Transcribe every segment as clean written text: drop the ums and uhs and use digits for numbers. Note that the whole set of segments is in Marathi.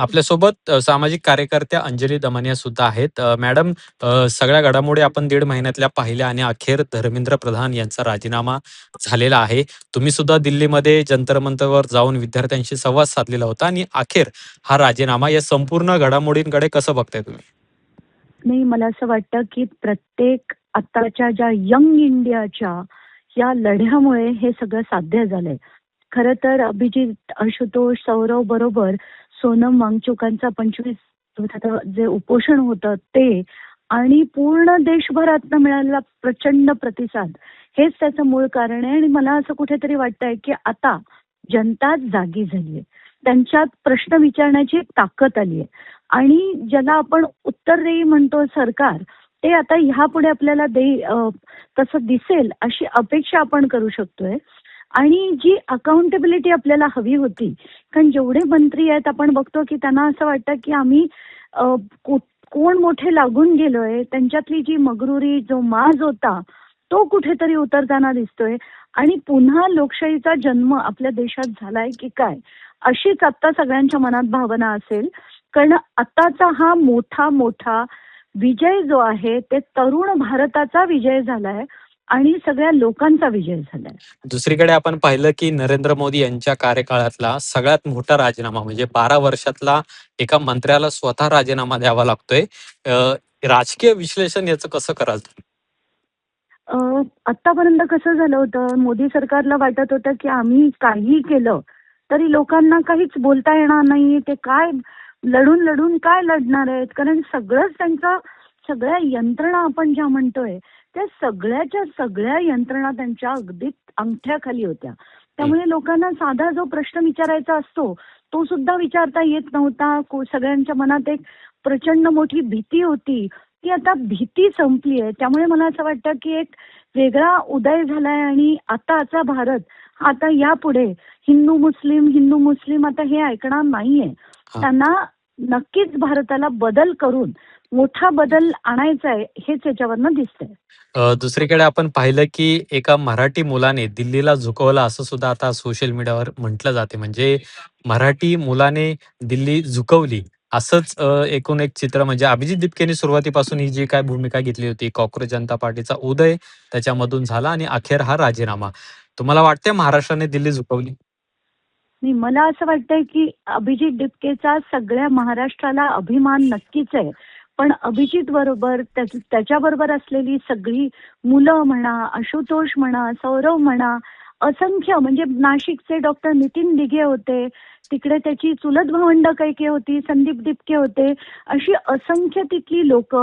आपल्यासोबत सामाजिक कार्यकर्त्या अंजली दमानिया सुद्धा आहेत. मॅडम, सगळ्या घडामोडी आपण दीड महिन्यातल्या पाहिल्या आणि अखेर धर्मेंद्र प्रधान यांचा राजीनामा झालेला आहे. तुम्ही सुद्धा दिल्लीमध्ये जंतर मंतरवर जाऊन विद्यार्थ्यांशी संवाद साधलेला होता आणि अखेर हा राजीनामा, या संपूर्ण घडामोडींकडे कसं बघताय तुम्ही? नाही, मला असं वाटतं की प्रत्येक आत्ताच्या ज्या यंग इंडियाच्या या लढ्यामुळे हे सगळं साध्य झालंय. खरं तर अभिजित, आशुतोष, सौरव बरोबर सोनम वांगचुकांचा 25 दिवसाचं जे उपोषण होतं ते आणि पूर्ण देशभरातनं मिळालेला प्रचंड प्रतिसाद हेच त्याचं मूळ कारण आहे. आणि मला असं कुठेतरी वाटतंय की आता जनताच जागी झालीये. त्यांच्यात प्रश्न विचारण्याची एक ताकद आलीये आणि ज्याला आपण उत्तरदेई म्हणतो सरकार, ते आता ह्यापुढे आपल्याला तसं दिसेल अशी अपेक्षा आपण करू शकतोय. आणि जी अकाउंटेबिलिटी आपल्याला हवी होती, कारण जेवढे मंत्री आहेत आपण बघतो की त्यांना असं वाटतं की आम्ही अ, कोण मोठे लागून गेलोय, त्यांच्यातली जी मगरुरी, जो माज होता तो कुठेतरी उतरताना दिसतोय. आणि पुन्हा लोकशाहीचा जन्म आपल्या देशात झालाय की काय, अशीच आता सगळ्यांच्या मनात भावना असेल. कारण आताचा हा मोठा मोठा विजय जो आहे ते तरुण भारताचा विजय झालाय आणि सगळ्या लोकांचा विजय झालाय. दुसरीकडे आपण पाहिलं की नरेंद्र मोदी यांच्या कार्यकाळातला सगळ्यात मोठा राजीनामा, म्हणजे 12 वर्षातला एका मंत्र्याला स्वतः राजीनामा द्यावा लागतोय. राजकीय विश्लेषण याचं कसं कराल तुम्ही? आतापर्यंत कसं झालं होतं, मोदी सरकारला वाटत होतं की आम्ही काही केलं तरी लोकांना काहीच बोलता येणार नाही. ते काय लढून लढून काय लढणार आहेत, कारण सगळंच त्यांचा, सगळ्या यंत्रणा आपण ज्या म्हणतोय त्या सगळ्याच्या सगळ्या यंत्रणा त्यांच्या अगदी अंगठ्याखाली होत्या. त्यामुळे लोकांना साधा जो प्रश्न विचारायचा असतो तो सुद्धा विचारता येत नव्हता. सगळ्यांच्या मनात एक प्रचंड मोठी भीती होती. ती आता भीती संपली आहे. त्यामुळे मला असं वाटतं की एक वेगळा उदय झालाय आणि आताचा भारत आता यापुढे हिंदू मुस्लिम आता हे ऐकणार नाहीये. हा. त्यांना नक्कीच भारताला बदल करून मोठा बदल आणायचा आहे, हेच याच्यावरनं दिसतंय. दुसरीकडे आपण पाहिलं की एका मराठी मुलाने दिल्लीला झुकवलं, असं सुद्धा आता सोशल मीडियावर म्हटलं जाते. म्हणजे मराठी मुलाने दिल्ली झुकवली, असंच एकूण एक चित्र. म्हणजे अभिजित दिपकेने सुरुवातीपासून ही जी काय भूमिका घेतली होती, काँग्रेस जनता पार्टीचा उदय त्याच्यामधून झाला आणि अखेर हा राजीनामा. तुम्हाला वाटतंय महाराष्ट्राने दिल्ली झुकवली? नाही, मला असं वाटतंय की अभिजित दिपकेचा सगळ्या महाराष्ट्राला अभिमान नक्कीच आहे. पण अभिजित बरोबर त्याच्याबरोबर असलेली सगळी मुलं म्हणा, आशुतोष म्हणा, सौरव म्हणा, असंख्य, म्हणजे नाशिकचे डॉक्टर नितीन दिघे होते, तिकडे त्याची चुलत भावंड काही होती, संदीप दिपके होते, अशी असंख्य तिथली लोक.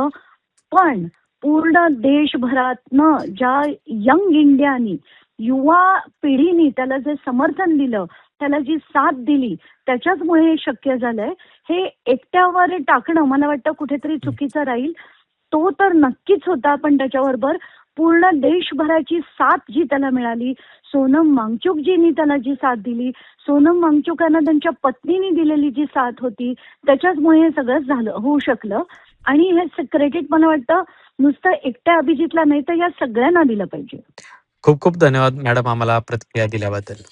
पण पूर्ण देशभरातनं ज्या यंग इंडियानी, युवा पिढीनी त्याला जे समर्थन दिलं, त्याला जी साथ दिली, त्याच्याचमुळे हे शक्य झालंय. हे एकट्यावर टाकणं मला वाटतं कुठेतरी चुकीचं राहील. तो तर नक्कीच होता, पण त्याच्याबरोबर पूर्ण देशभराची साथ जी त्याला मिळाली, सोनम वांगचुकजींनी त्याला जी साथ दिली, सोनम वांगचुकांना त्यांच्या पत्नीने दिलेली जी साथ होती, त्याच्याचमुळे हे सगळं झालं, होऊ शकलं. आणि हे क्रेडिट मला वाटतं नुसतं एकट्या अभिजितला नाही तर या सगळ्यांना दिलं पाहिजे. खूप खूप धन्यवाद मॅडम, आम्हाला प्रतिक्रिया दिल्याबद्दल.